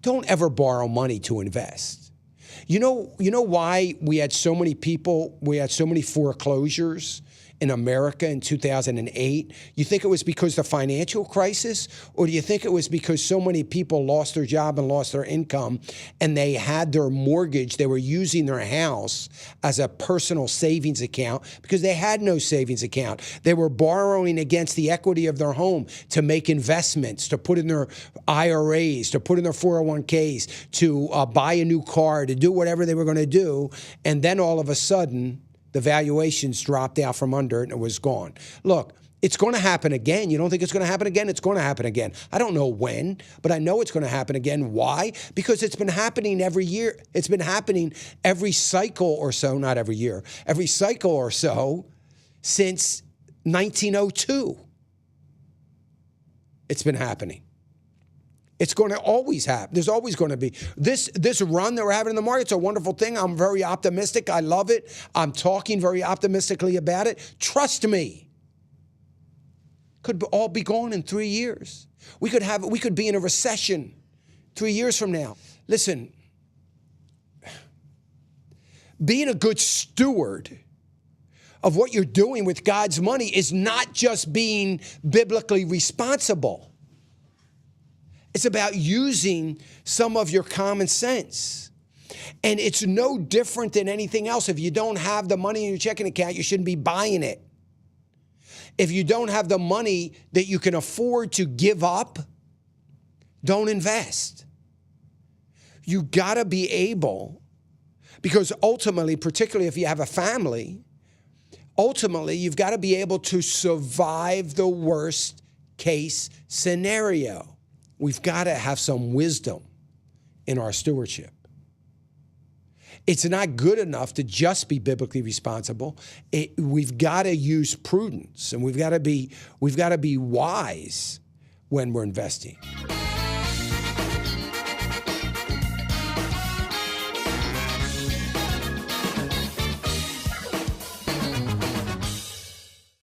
don't ever borrow money to invest. You know why we had so many foreclosures in America in 2008? You think it was because of the financial crisis, or do you think it was because so many people lost their job and lost their income, and they had their mortgage, they were using their house as a personal savings account because they had no savings account. They were borrowing against the equity of their home to make investments, to put in their IRAs, to put in their 401ks, to buy a new car, to do whatever they were going to do, and then all of a sudden, the valuations dropped out from under it and it was gone. Look, it's going to happen again. You don't think it's going to happen again? It's going to happen again. I don't know when, but I know it's going to happen again. Why? Because it's been happening every year. It's been happening every cycle or so, not every year, every cycle or so since 1902. It's been happening. It's going to always happen. There's always going to be. This run that we're having in the market, it's a wonderful thing. I'm very optimistic. I love it. I'm talking very optimistically about it. Trust me. Could all be gone in 3 years. We could be in a recession 3 years from now. Listen, being a good steward of what you're doing with God's money is not just being biblically responsible. It's about using some of your common sense. And it's no different than anything else. If you don't have the money in your checking account, you shouldn't be buying it. If you don't have the money that you can afford to give up, don't invest. You got to be able, because ultimately, particularly if you have a family, ultimately you've got to be able to survive the worst case scenario. We've got to have some wisdom in our stewardship. It's not good enough to just be biblically responsible. We've got to use prudence, and we've got to be wise when we're investing.